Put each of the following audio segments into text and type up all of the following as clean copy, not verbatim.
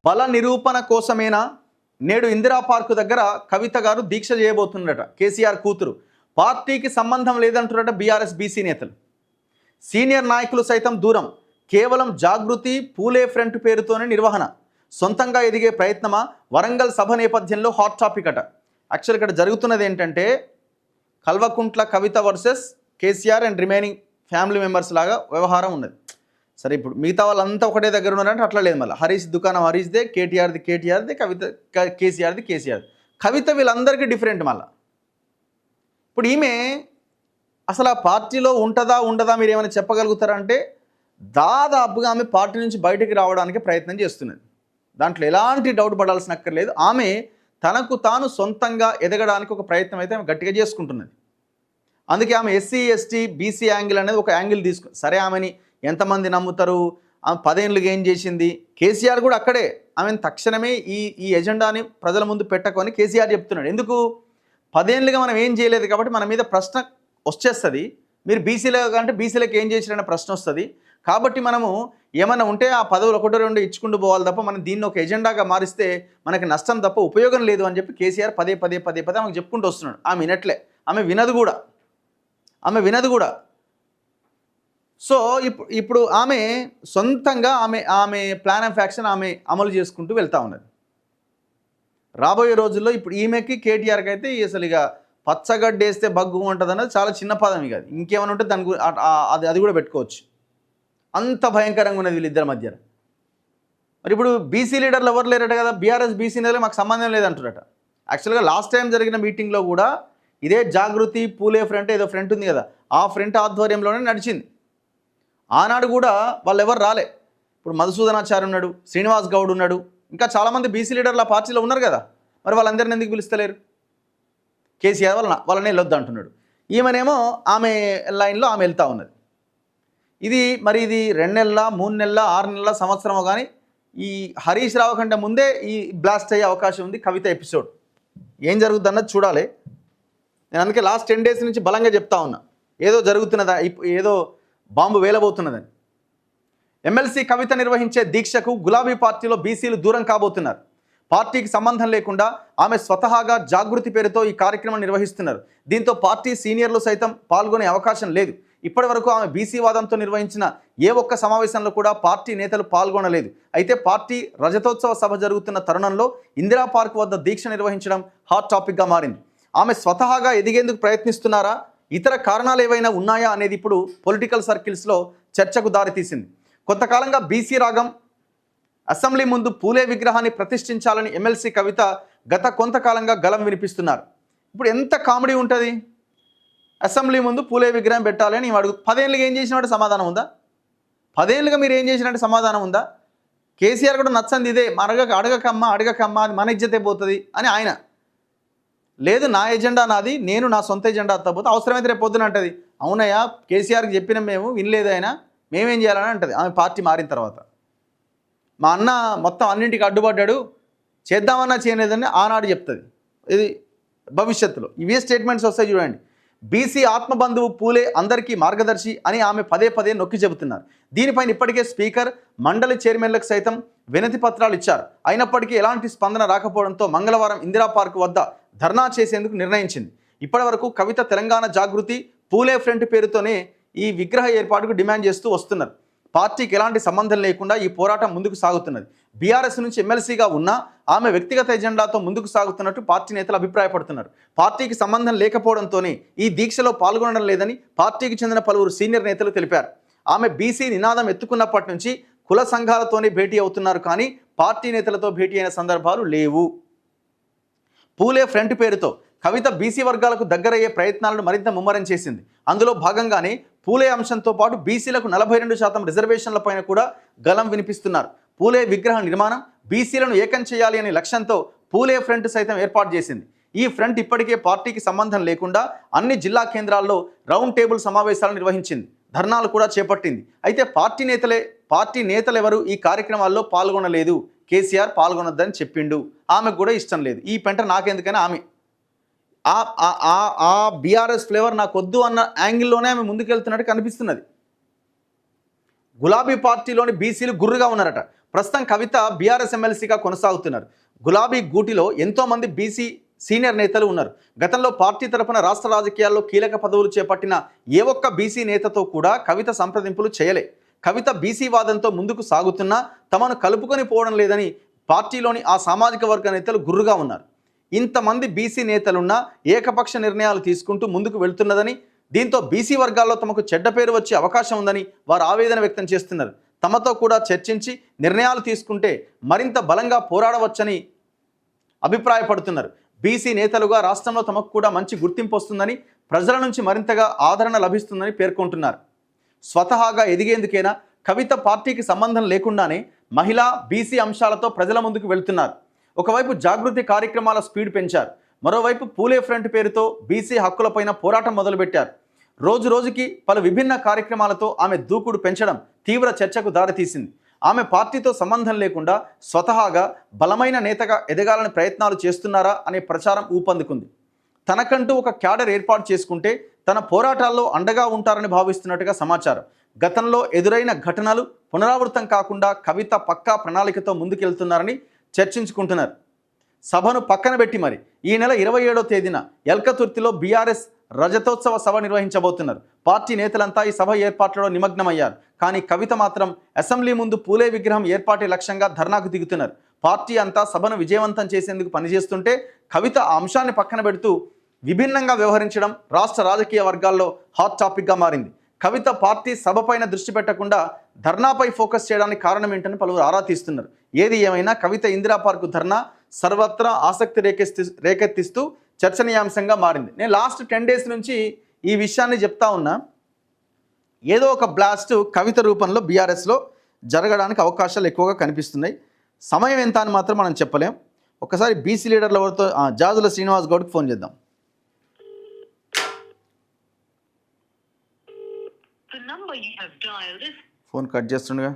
బల నిరూపణ కోసమేనా నేడు ఇందిరా పార్కు దగ్గర కవిత గారు దీక్ష చేయబోతుండట. కేసీఆర్ కూతురు. పార్టీకి సంబంధం లేదంటున్నట బీఆర్ఎస్ బీసీ నేతలు. సీనియర్ నాయకులు సైతం దూరం. కేవలం జాగృతి పూలే ఫ్రంట్ పేరుతోనే నిర్వహణ. సొంతంగా ఎదిగే ప్రయత్నమా? వరంగల్ సభ నేపథ్యంలో హాట్ టాపిక్ అట. యాక్చువల్ ఇక్కడ జరుగుతున్నది ఏంటంటే Kalvakuntla Kavitha versus KCR and remaining family members లాగా వ్యవహారం ఉన్నది. సరే, ఇప్పుడు మిగతా వాళ్ళంతా ఒకటే దగ్గర ఉన్నారంటే అట్లా లేదు. మళ్ళీ హరీష్ దుకాణం హరీష్దే, కేటీఆర్ది, కవిత కేసీఆర్. కవిత వీళ్ళందరికీ డిఫరెంట్. మళ్ళీ ఇప్పుడు ఈమె అసలు ఆ పార్టీలో ఉంటుందా ఉండదా మీరు ఏమైనా చెప్పగలుగుతారా అంటే దాదాపుగా ఆమె పార్టీ నుంచి బయటికి రావడానికి ప్రయత్నం చేస్తున్నది. దాంట్లో ఎలాంటి డౌట్ పడాల్సిన అక్కర్లేదు. ఆమె తనకు తాను సొంతంగా ఎదగడానికి ఒక ప్రయత్నం అయితే ఆమె గట్టిగా చేసుకుంటున్నది. అందుకే ఆమె ఎస్సీ ఎస్టీ బీసీ యాంగిల్ అనేది ఒక యాంగిల్ సరే, ఆమెని ఎంతమంది నమ్ముతారు? ఆమె 10 ఏళ్ళుగా ఏం చేసింది? కేసీఆర్ కూడా అక్కడే ఆమెను తక్షణమే ఈ ఎజెండాని ప్రజల ముందు పెట్టకొని కేసీఆర్ చెప్తున్నాడు. ఎందుకు? 10 ఏళ్ళుగా మనం ఏం చేయలేదు కాబట్టి మన మీద ప్రశ్న వచ్చేస్తుంది. మీరు బీసీలో అంటే బీసీలకు ఏం చేసిరనే ప్రశ్న వస్తుంది. కాబట్టి మనము ఏమైనా ఉంటే ఆ పదవులు 1-2 ఇచ్చుకుంటూ పోవాలి తప్ప మనం దీన్ని ఒక ఎజెండాగా మారిస్తే మనకి నష్టం తప్ప ఉపయోగం లేదు అని చెప్పి కేసీఆర్ పదే ఆమెకు చెప్పుకుంటూ వస్తున్నాడు. ఆమె వినట్లే, ఆమె వినదు కూడా. సో ఇప్పుడు ఆమె సొంతంగా ఆమె ప్లాన్ ఆఫ్ యాక్షన్ ఆమె అమలు చేసుకుంటూ వెళ్తూ ఉన్నది. రాబోయే రోజుల్లో ఇప్పుడు ఈమెకి కేటీఆర్కి అయితే అసలు ఇక పచ్చగడ్డేస్తే బగ్గు ఉంటుంది అన్నది చాలా చిన్న పదం. ఇక ఇంకేమైనా ఉంటే దాని అది కూడా పెట్టుకోవచ్చు. అంత భయంకరంగా ఉన్నది వీళ్ళిద్దరి మధ్య. మరి ఇప్పుడు బీసీ లీడర్లు ఎవరు లేరట కదా, బీఆర్ఎస్ బీసీ నేతలు మాకు సంబంధం లేదంటున్నట. యాక్చువల్గా లాస్ట్ టైం జరిగిన మీటింగ్లో కూడా ఇదే జాగృతి పూలే ఫ్రంట్ ఏదో ఫ్రంట్ ఉంది కదా, ఆ ఫ్రంట్ ఆధ్వర్యంలోనే నడిచింది. ఆనాడు కూడా వాళ్ళు ఎవరు రాలే. ఇప్పుడు మధుసూదనాచారి ఉన్నాడు, శ్రీనివాస్ గౌడ్ ఉన్నాడు, ఇంకా చాలామంది బీసీ లీడర్లు ఆ పార్టీలో ఉన్నారు కదా. మరి వాళ్ళందరినీ ఎందుకు పిలుస్తలేరు? కేసీఆర్ వాళ్ళని వెళ్ళొద్దు అంటున్నాడు. ఈమెనేమో ఆమె లైన్లో ఆమె వెళ్తూ ఉన్నది. ఇది 2 నెలల 3 నెలల 6 నెలల సంవత్సరమో కానీ ఈ హరీష్ రావు కంటే ముందే ఈ బ్లాస్ట్ అయ్యే అవకాశం ఉంది కవిత ఎపిసోడ్. ఏం జరుగుతుంది అన్నది చూడాలి. నేను అందుకే లాస్ట్ 10 డేస్ నుంచి బలంగా చెప్తా ఉన్నా, ఏదో జరుగుతున్నదా, ఏదో బాంబు వేలబోతున్నదని. ఎమ్మెల్సీ కవిత నిర్వహించే దీక్షకు గులాబీ పార్టీలో బీసీలు దూరం కాబోతున్నారు. పార్టీకి సంబంధం లేకుండా ఆమె స్వతహాగా జాగృతి పేరుతో ఈ కార్యక్రమం నిర్వహిస్తున్నారు. దీంతో పార్టీ సీనియర్లు సైతం పాల్గొనే అవకాశం లేదు. ఇప్పటి వరకు ఆమె బీసీ వాదంతో నిర్వహించిన ఏ ఒక్క సమావేశంలో కూడా పార్టీ నేతలు పాల్గొనలేదు. అయితే పార్టీ రజతోత్సవ సభ జరుగుతున్న తరుణంలో ఇందిరా పార్క్ వద్ద దీక్ష నిర్వహించడం హాట్ టాపిక్గా మారింది. ఆమె స్వతహాగా ఎదిగేందుకు ప్రయత్నిస్తున్నారా, ఇతర కారణాలు ఏవైనా ఉన్నాయా అనేది ఇప్పుడు పొలిటికల్ సర్కిల్స్లో చర్చకు దారితీసింది. కొంతకాలంగా బీసీ రాగం అసెంబ్లీ ముందు పూలే విగ్రహాన్ని ప్రతిష్ఠించాలని ఎమ్మెల్సీ కవిత గత కొంతకాలంగా గలం వినిపిస్తున్నారు. ఇప్పుడు ఎంత కామెడీ ఉంటుంది? అసెంబ్లీ ముందు పూలే విగ్రహం పెట్టాలి అని అడుగు. 10 ఏళ్ళుగా ఏం చేసినట్టు సమాధానం ఉందా? 10 ఏళ్ళుగా మీరు ఏం చేసినట్టు సమాధానం ఉందా? కేసీఆర్ కూడా నచ్చంది ఇదే, అడగకమ్మా అది మన ఇజ్జతే పోతుంది అని ఆయన. లేదు, నా ఎజెండా నాది, నేను నా సొంత ఎజెండా అత్తపోతే అవసరమైతే రేపు పొద్దున అంటది, అవునయ్యా కేసీఆర్కి చెప్పిన మేము వినలేదు, అయినా మేమేం చేయాలని అంటది ఆమె పార్టీ మారిన తర్వాత. మా అన్న మొత్తం అన్నింటికి అడ్డుపడ్డాడు, చేద్దామన్నా చేయలేదని ఆనాడు చెప్తుంది. ఇది భవిష్యత్తులో ఇవే స్టేట్మెంట్స్ వస్తాయి చూడండి. బీసీ ఆత్మబంధువు పూలే అందరికీ మార్గదర్శి అని ఆమె పదే నొక్కి చెబుతున్నారు. దీనిపైన ఇప్పటికే స్పీకర్, మండలి చైర్మన్లకు సైతం వినతి పత్రాలు ఇచ్చారు. అయినప్పటికీ ఎలాంటి స్పందన రాకపోవడంతో మంగళవారం ఇందిరా పార్క్ వద్ద ధర్నా చేసేందుకు నిర్ణయించింది. ఇప్పటి వరకు కవిత తెలంగాణ జాగృతి పూలే ఫ్రంట్ పేరుతోనే ఈ విగ్రహ ఏర్పాటుకు డిమాండ్ చేస్తూ వస్తున్నారు. పార్టీకి ఎలాంటి సంబంధం లేకుండా ఈ పోరాటం ముందుకు సాగుతున్నది. బీఆర్ఎస్ నుంచి ఎమ్మెల్సీగా ఉన్నా ఆమె వ్యక్తిగత ఎజెండాతో ముందుకు సాగుతున్నట్టు పార్టీ నేతలు అభిప్రాయపడుతున్నారు. పార్టీకి సంబంధం లేకపోవడంతోనే ఈ దీక్షలో పాల్గొనడం లేదని పార్టీకి చెందిన పలువురు సీనియర్ నేతలు తెలిపారు. ఆమె బీసీ నినాదం ఎత్తుకున్నప్పటి నుంచి కుల సంఘాలతోనే భేటీ అవుతున్నారు, కానీ పార్టీ నేతలతో భేటీ అయిన సందర్భాలు లేవు. పూలే ఫ్రంట్ పేరుతో కవిత బీసీ వర్గాలకు దగ్గరయ్యే ప్రయత్నాలను మరింత ముమ్మరం చేసింది. అందులో భాగంగానే పూలే అంశంతో పాటు బీసీలకు 42% రిజర్వేషన్లపైన కూడా గలం వినిపిస్తున్నారు. పూలే విగ్రహ నిర్మాణం, బీసీలను ఏకం చేయాలి అనే లక్ష్యంతో పూలే ఫ్రంట్ సైతం ఏర్పాటు చేసింది. ఈ ఫ్రంట్ ఇప్పటికే పార్టీకి సంబంధం లేకుండా అన్ని జిల్లా కేంద్రాల్లో రౌండ్ టేబుల్ సమావేశాలు నిర్వహించింది, ధర్నాలు కూడా చేపట్టింది. అయితే పార్టీ నేతలెవరూ ఈ కార్యక్రమాల్లో పాల్గొనలేదు. కేసీఆర్ పాల్గొనొద్దని చెప్పిండు, ఆమెకు కూడా ఇష్టం లేదు. ఈ పెంట నాకెందుకని ఆమె ఆ బీఆర్ఎస్ ఫ్లేవర్ నాకు వద్దు అన్న యాంగిల్లోనే ఆమె ముందుకెళ్తున్నట్టు కనిపిస్తున్నది. గులాబీ పార్టీలోని బీసీలు గుర్రుగా ఉన్నారట. ప్రస్తుతం కవిత బీఆర్ఎస్ ఎమ్మెల్సీగా కొనసాగుతున్నారు. గులాబీ గూటిలో ఎంతోమంది బీసీ సీనియర్ నేతలు ఉన్నారు. గతంలో పార్టీ తరపున రాష్ట్ర రాజకీయాల్లో కీలక పదవులు చేపట్టిన ఏ ఒక్క బీసీ నేతతో కూడా కవిత సంప్రదింపులు చేయలే. కవిత బీసీ వాదంతో ముందుకు సాగుతున్నా తమను కలుపుకొని పోవడం లేదని పార్టీలోని ఆ సామాజిక వర్గ నేతలు గుర్రుగా ఉన్నారు. ఇంతమంది బీసీ నేతలున్నా ఏకపక్ష నిర్ణయాలు తీసుకుంటూ ముందుకు వెళ్తున్నదని, దీంతో బీసీ వర్గాల్లో తమకు చెడ్డ పేరు వచ్చే అవకాశం ఉందని వారు ఆవేదన వ్యక్తం చేస్తున్నారు. తమతో కూడా చర్చించి నిర్ణయాలు తీసుకుంటే మరింత బలంగా పోరాడవచ్చని అభిప్రాయపడుతున్నారు. బీసీ నేతలుగా రాష్ట్రంలో తమకు కూడా మంచి గుర్తింపు వస్తుందని, ప్రజల నుంచి మరింతగా ఆదరణ లభిస్తుందని పేర్కొంటున్నారు. స్వతహాగా ఎదిగేందుకైనా కవిత పార్టీకి సంబంధం లేకుండానే మహిళా బీసీ అంశాలతో ప్రజల ముందుకు వెళ్తున్నారు. ఒకవైపు జాగృతి కార్యక్రమాల స్పీడ్ పెంచారు, మరోవైపు పూలే ఫ్రంట్ పేరుతో బీసీ హక్కులపైన పోరాటం మొదలుపెట్టారు. రోజు రోజుకి పలు విభిన్న కార్యక్రమాలతో ఆమె దూకుడు పెంచడం తీవ్ర చర్చకు దారితీసింది. ఆమె పార్టీతో సంబంధం లేకుండా స్వతహాగా బలమైన నేతగా ఎదగాలని ప్రయత్నాలు చేస్తున్నారా అనే ప్రచారం ఊపందుకుంది. తనకంటూ ఒక క్యాడర్ ఏర్పాటు చేసుకుంటే తన పోరాటాల్లో అండగా ఉంటారని భావిస్తున్నట్టుగా సమాచారం. గతంలో ఎదురైన ఘటనలు పునరావృతం కాకుండా కవిత పక్కా ప్రణాళికతో ముందుకెళ్తున్నారని చర్చించుకుంటున్నారు. సభను పక్కన పెట్టి మరి ఈ నెల 27వ తేదీన ఎల్కతుర్తిలో బీఆర్ఎస్ రజతోత్సవ సభ నిర్వహించబోతున్నారు. పార్టీ నేతలంతా ఈ సభ ఏర్పాట్లలో నిమగ్నమయ్యారు. కానీ కవిత మాత్రం అసెంబ్లీ ముందు పూలే విగ్రహం ఏర్పాటే లక్ష్యంగా ధర్నాకు దిగుతున్నారు. పార్టీ అంతా సభను విజయవంతం చేసేందుకు పనిచేస్తుంటే కవిత ఆ అంశాన్ని పక్కన పెడుతూ విభిన్నంగా వ్యవహరించడం రాష్ట్ర రాజకీయ వర్గాల్లో హాట్ టాపిక్గా మారింది. కవిత పార్టీ సభపైన దృష్టి పెట్టకుండా ధర్నాపై ఫోకస్ చేయడానికి కారణం ఏంటని పలువురు ఆరా తీస్తున్నారు. ఏది ఏమైనా కవిత ఇందిరా పార్కు ధర్నా సర్వత్రా ఆసక్తి రేకెత్తిస్తూ చర్చనీయాంశంగా మారింది. నేను లాస్ట్ 10 days నుంచి ఈ విషయాన్ని చెప్తా ఉన్నా. ఏదో ఒక బ్లాస్ట్ కవిత రూపంలో బీఆర్ఎస్లో జరగడానికి అవకాశాలు ఎక్కువగా కనిపిస్తున్నాయి. సమయం ఎంత అని మాత్రం మనం చెప్పలేం. ఒకసారి బీసీ లీడర్ల ఎవరితో జాజుల శ్రీనివాస్ గౌడ్కి ఫోన్ చేద్దాం. ఫోన్ కట్ చేస్తుండగా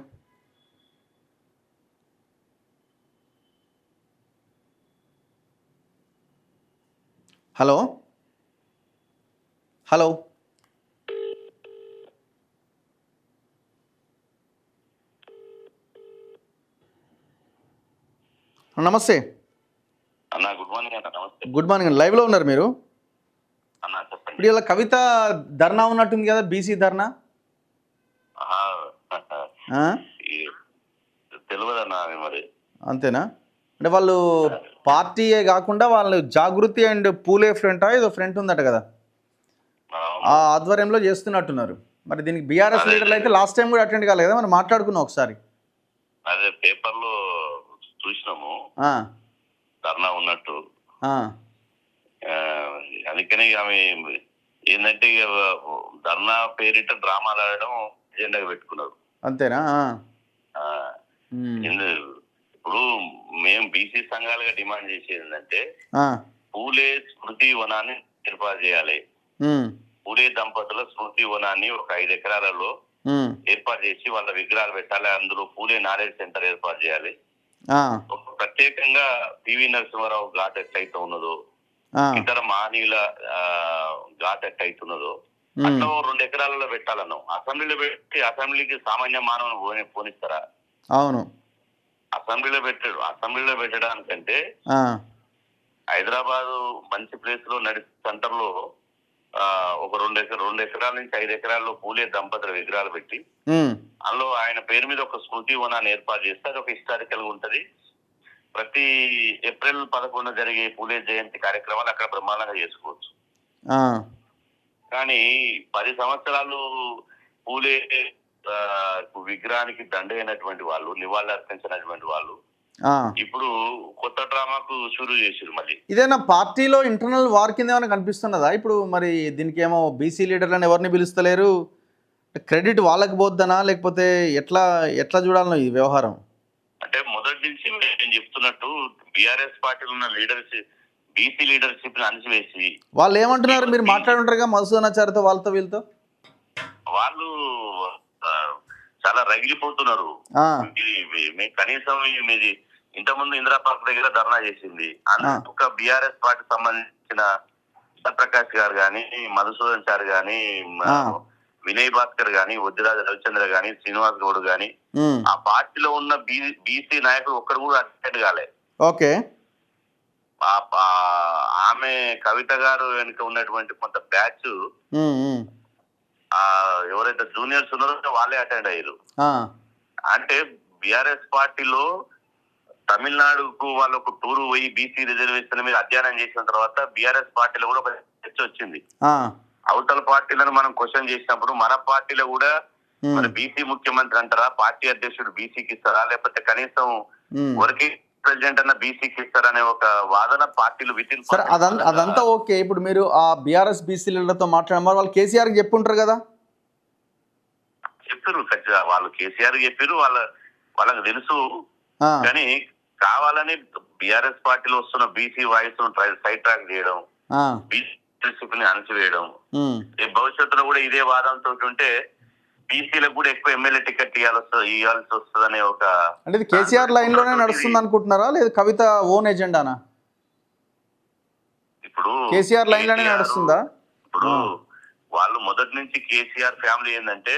హలో హలో నమస్తే అన్న. గుడ్ మార్నింగ్ అన్న. నమస్తే. గుడ్ మార్నింగ్ అండి. లైవ్లో ఉన్నారు మీరు? అన్న చెప్పండి. ఇప్పుడు ఇలా కవిత ధర్నా ఉన్నట్టుంది కదా, బీసీ ధర్నా. తెలియదన్నా మరి. అంతేనా? అంటే వాళ్ళు పార్టీయే కాకుండా వాళ్ళు జాగృతి అండ్ పూలే ఫ్రంట్ ఏదో ఫ్రంట్ ఉందట కదా, ఆ ఆధ్వర్యంలో చేస్తున్నట్టున్నారు. మరి దీనికి బీఆర్ఎస్ లీడర్లు అయితే లాస్ట్ టైం కూడా అటెండ్ కాలేదు కదా, మనం మాట్లాడుకున్నాం ఒకసారి. అదే పేపర్లో చూసినాము ధర్నా ఉన్నట్టు. అందుకని ఆమె ఏంటంటే ధర్నా పేరిట డ్రామాలు ఆడడం ఎజెండాగా పెట్టుకున్నారు. అంతేనా? ఇప్పుడు మేము బీసీ సంఘాలుగా డిమాండ్ చేసేది ఏంటంటే పూలే స్మృతి వనాన్ని ఏర్పాటు చేయాలి. పూలే దంపతుల స్మృతి వనాన్ని ఒక 5 ఎకరాలలో ఏర్పాటు చేసి వాళ్ళ విగ్రహాలు పెట్టాలి. అందులో పూలే నాలెడ్జ్ సెంటర్ ఏర్పాటు చేయాలి. ఒక ప్రత్యేకంగా పివి నరసింహారావు ఘాట్ ఎట్లయితే ఉన్నదో, ఇతర మహనీయుల ఘాట్ ఎట్లయితున్నదో అట్లా 2 ఎకరాలలో పెట్టాలన్నాం. అసెంబ్లీలో పెట్టి అసెంబ్లీకి సామాన్య మానవుని పోనిస్తారా? అవును. అసెంబ్లీలో పెట్టడానికంటే హైదరాబాద్ మంచి ప్లేస్ లో సెంటర్ లో ఒక 2 ఎకరాల నుంచి 5 ఎకరాల్లో పూలే దంపతుల విగ్రహాలు పెట్టి అందులో ఆయన పేరు మీద ఒక స్మృతి వనాన్ని ఏర్పాటు చేస్తే అది ఒక హిస్టారికల్ గా ఉంటది. ప్రతి ఏప్రిల్ 11 జరిగే పూలే జయంతి కార్యక్రమాలు అక్కడ బ్రహ్మాండంగా చేసుకోవచ్చు. కానీ 10 సంవత్సరాలు పూలే విగ్రహానికి దండైనటువంటి వాళ్ళు, నివాళులు అర్పించినటువంటి వాళ్ళు ఇప్పుడు కొత్త డ్రామాకు షురూ చేసారు. మళ్ళీ ఇదేనా పార్టీలో ఇంటర్నల్ వార్ కింద ఏమైనా కనిపిస్తున్నదా ఇప్పుడు? మరి దీనికి ఏమో బీసీ లీడర్లను ఎవరిని పిలుస్తలేరు, క్రెడిట్ వాళ్ళకి పోద్దనా లేకపోతే ఎట్లా చూడాలనో ఈ వ్యవహారం? అంటే మొదటి నుంచి నేను చెప్తున్నట్టు బీఆర్ఎస్ పార్టీలో ఉన్న బీసీ లీడర్షిప్ ని అణిచివేసి వాళ్ళు ఏమంటున్నారు? మీరు మాట్లాడుంటారుగా మధుసూదనాచార్యతో, వాళ్ళతో వీళ్ళతో. వాళ్ళు చాలా రగిలిపోతున్నారు. కనీసం మీది ఇంతకుముందు ఇందిరా పార్క్ దగ్గర ధర్నా చేసింది. ఒక బీఆర్ఎస్ పార్టీ సంబంధించిన ప్రకాష్ గారు గాని, మధుసూదన్ చారి గాని, వినయ్ భాస్కర్ గాని, వద్దిరాజ రవిచంద్ర గాని, శ్రీనివాస్ గౌడ్ గాని, ఆ పార్టీలో ఉన్న బీసీ నాయకులు ఒక్కరు కూడా అటెండ్ కాలే. ఓకే. ఆమె కవిత గారు వెనుక ఉన్నటువంటి కొంత బ్యాచ్ ఎవరైతే జూనియర్స్ ఉన్నారో వాళ్ళే అటెండ్ అయ్యారు. అంటే బిఆర్ఎస్ పార్టీలో తమిళనాడుకు వాళ్ళు ఒక టూర్ పోయి బీసీ రిజర్వేషన్ మీద అధ్యయనం చేసిన తర్వాత బిఆర్ఎస్ పార్టీలో కూడా ఒక చర్చ వచ్చింది. అవతల పార్టీలను మనం క్వశ్చన్ చేసినప్పుడు మన పార్టీలో కూడా మన బీసీ ముఖ్యమంత్రి అంటారా, పార్టీ అధ్యక్షుడు బీసీకి ఇస్తారా, లేకపోతే కనీసం వర్కింగ్ ప్రెసిడెంట్ అన్న బీసీకి ఇస్తారనే ఒక వాదన పార్టీలు వితిన్. సరే, అదంతా ఓకే. ఇప్పుడు మీరు ఆ బీఆర్ఎస్ బీసీలతో మాట్లాడమని వాళ్ళు కేసీఆర్ కి చెప్పుంటారు కదా. చెప్పారు వాళ్ళు, కేసీఆర్ చెప్పారు, వాళ్ళకి తెలుసు. కానీ కావాలని బీఆర్ఎస్ పార్టీలో వస్తున్న బీసీ వాయిస్ సైడ్ ట్రాక్ చేయడం, బీసీ అణచివేయడం, భవిష్యత్తులో కూడా ఇదే వాదంతో ఉంటే బీసీలకు కూడా ఎక్కువ ఎమ్మెల్యే టికెట్ ఇవ్వాల్సి వస్తుంది అనే ఒక. అంటే ఇది కేసీఆర్ లైన్ లోనే నడుస్తుంది అనుకుంటున్నారా, లేదు కవిత ఓన్ ఎజెండానా? ఇప్పుడు కేసీఆర్ లైన్ లోనే నడుస్తుందా? ఇప్పుడు వాళ్ళు మొదటి నుంచి కేసీఆర్ ఫ్యామిలీ ఏంటంటే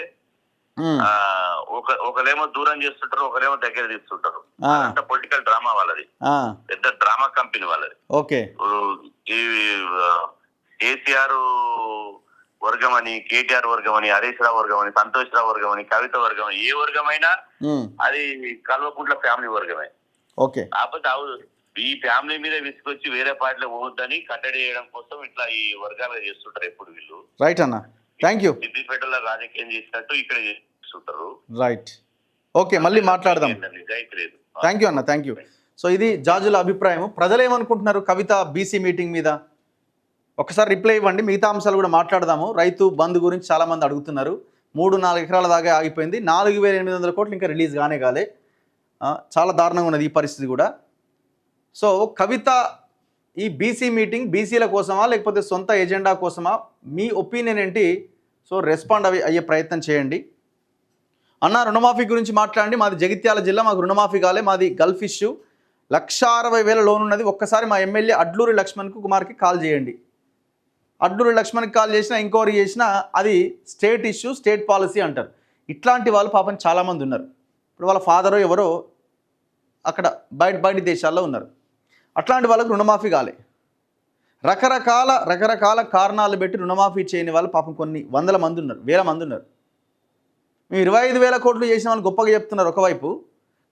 ఒకరేమో దూరం చేస్తుంటారు, ఒకరేమో దగ్గర తీస్తుంటారు. అంతా పొలిటికల్ డ్రామా వాళ్ళది, పెద్ద డ్రామా కంపెనీ వాళ్ళది. ఓకే. ఈ కేసీఆర్ వర్గం అని, కేటీఆర్ వర్గం అని, హరీష్ రావు వర్గం అని, సంతోష్ రావు వర్గం అని, కవిత వర్గం, ఏ వర్గమైనా అది కల్వకుంట్ల ఫ్యామిలీ వర్గమే. ఓకే. కాకపోతే ఈ ఫ్యామిలీ మీద విసుకొచ్చి వేరే పార్టీలో పోవద్దని కట్టడి చేయడం కోసం ఇట్లా ఈ వర్గాలుగా చేస్తుంటారు ఎప్పుడు వీళ్ళు. రైట్ అన్న, థ్యాంక్ యూ. సిద్దిపేటలో రాజకీయం చేసినట్టు ఇక్కడ చేస్తుంటారు. రైట్, ఓకే, మళ్ళీ మాట్లాడదాం. థ్యాంక్ యూ అన్న, థ్యాంక్ యూ. సో ఇది జాజుల అభిప్రాయం. ప్రజలు ఏమనుకుంటున్నారు కవిత బీసీ మీటింగ్ మీద? ఒకసారి రిప్లై ఇవ్వండి, మిగతా అంశాలు కూడా మాట్లాడదాము. రైతు బంధు గురించి చాలామంది అడుగుతున్నారు. 3-4 ఎకరాల దాకా ఆగిపోయింది, 4,800 కోట్లు ఇంకా రిలీజ్ కాలే. చాలా దారుణంగా ఉన్నది ఈ పరిస్థితి కూడా. సో కవిత ఈ బీసీ మీటింగ్ బీసీల కోసమా లేకపోతే సొంత ఎజెండా కోసమా? మీ ఒపీనియన్ ఏంటి? సో రెస్పాండ్ అయ్యే ప్రయత్నం చేయండి. అన్న, రుణమాఫీ గురించి మాట్లాడండి. మాది జగిత్యాల జిల్లా, మాకు రుణమాఫీ కాలే, మాది గల్ఫ్ ఇష్యూ, 1,60,000 లోన్ ఉన్నది. ఒక్కసారి మా ఎమ్మెల్యే అడ్లూరి లక్ష్మణ్ కుమార్కి కాల్ చేయండి. అడ్లూరి లక్ష్మణ్కి కాల్ చేసినా, ఎంక్వైరీ చేసినా అది స్టేట్ ఇష్యూ, స్టేట్ పాలసీ అంటారు. ఇట్లాంటి వాళ్ళు పాపం చాలామంది ఉన్నారు. ఇప్పుడు వాళ్ళ ఫాదరో ఎవరో అక్కడ బయట దేశాల్లో ఉన్నారు. అట్లాంటి వాళ్ళకు రుణమాఫీ కాలే. రకరకాల కారణాలు పెట్టి రుణమాఫీ చేయని వాళ్ళు పాపం కొన్ని వందల మంది ఉన్నారు, వేల మంది ఉన్నారు. మేము 25,000 కోట్లు చేసిన వాళ్ళు గొప్పగా చెప్తున్నారు ఒకవైపు,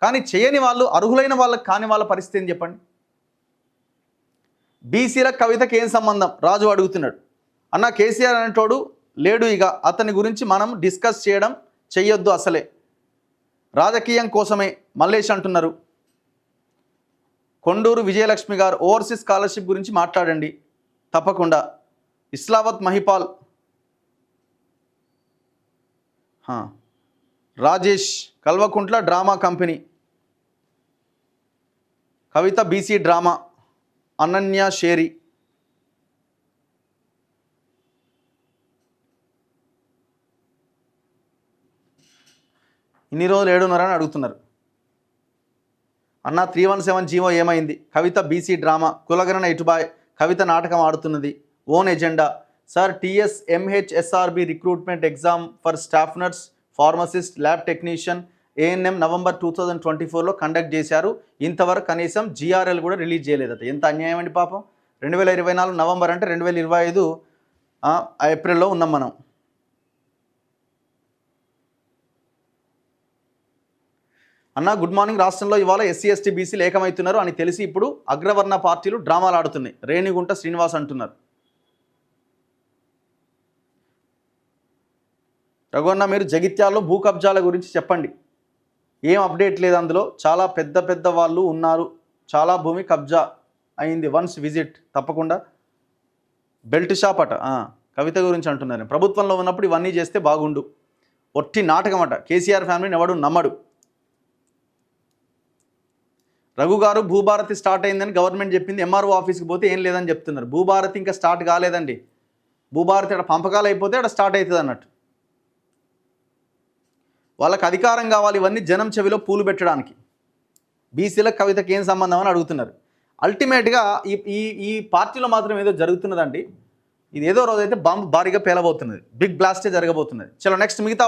కానీ చేయని వాళ్ళు, అర్హులైన వాళ్ళకి కాని వాళ్ళ పరిస్థితి ఏం చెప్పండి? బీసీల కవితకి ఏం సంబంధం? రాజు అడుగుతున్నాడు. అన్న, కేసీఆర్ అనేటోడు లేడు, ఇక అతని గురించి మనం డిస్కస్ చెయ్యొద్దు అసలే, రాజకీయం కోసమే మల్లేష్ అంటున్నారు. కొండూరు విజయలక్ష్మి గారు ఓవర్సీస్ స్కాలర్షిప్ గురించి మాట్లాడండి తప్పకుండా. ఇస్లావత్ మహిపాల్, రాజేష్, కల్వకుంట్ల డ్రామా కంపెనీ, కవిత బీసీ డ్రామా, అనన్య షేరి. ఇన్ని రోజులు ఏడున్నారని అడుగుతున్నారు. అన్న, 317 జీవో ఏమైంది? కవిత బీసీ డ్రామా, కులగణన ఇటుబాయ్, కవిత నాటకం ఆడుతున్నది, own agenda. Sir, TS MHSRB recruitment exam for staff nurse, pharmacist, lab technician, ANM November 2024లో కండక్ట్ చేశారు. ఇంతవరకు కనీసం జిఆర్ఎల్ కూడా రిలీజ్ చేయలేదట. ఎంత అన్యాయం అండి పాపం. 2024 నవంబర్ అంటే 2025 ఏప్రిల్లో ఉన్నాం మనం. అన్న, గుడ్ మార్నింగ్. రాష్ట్రంలో ఇవాళ ఎస్సీ ఎస్టీ బీసీలు ఏకమవుతున్నారు అని తెలిసి ఇప్పుడు అగ్రవర్ణ పార్టీలు డ్రామాలు ఆడుతున్నాయి. రేణిగుంట శ్రీనివాస్ అంటున్నారు. రఘువన్న, మీరు జగిత్యాల్లో భూ కబ్జాల గురించి చెప్పండి. ఏం అప్డేట్ లేదు అందులో. చాలా పెద్ద వాళ్ళు ఉన్నారు, చాలా భూమి కబ్జా అయింది. వన్స్ విజిట్ తప్పకుండా. బెల్ట్ షాప్ అట, కవిత గురించి అంటున్నారు. ప్రభుత్వంలో ఉన్నప్పుడు ఇవన్నీ చేస్తే బాగుండు. ఒట్టి నాటకం అట. కేసీఆర్ ఫ్యామిలీని ఎవడు నమ్మడు. రఘు గారు, భూభారతి స్టార్ట్ అయిందని గవర్నమెంట్ చెప్పింది, ఎంఆర్ఓ ఆఫీస్కి పోతే ఏం లేదని చెప్తున్నారు. భూభారతి ఇంకా స్టార్ట్ కాలేదండి. భూభారతి అక్కడ పంపకాలు అయిపోతే అక్కడ స్టార్ట్ అవుతుంది అన్నట్టు. వాళ్ళకి అధికారం కావాలి, ఇవన్నీ జనం చెవిలో పూలు పెట్టడానికి. బీసీలకు కవితకి ఏం సంబంధం అని అడుగుతున్నారు. అల్టిమేట్గా ఈ పార్టీలో మాత్రం ఏదో జరుగుతున్నదండి. ఇది ఏదో రోజు అయితే బాంబు భారీగా పేలబోతున్నది, బిగ్ బ్లాస్టే జరగబోతున్నది. చలో నెక్స్ట్ మిగతా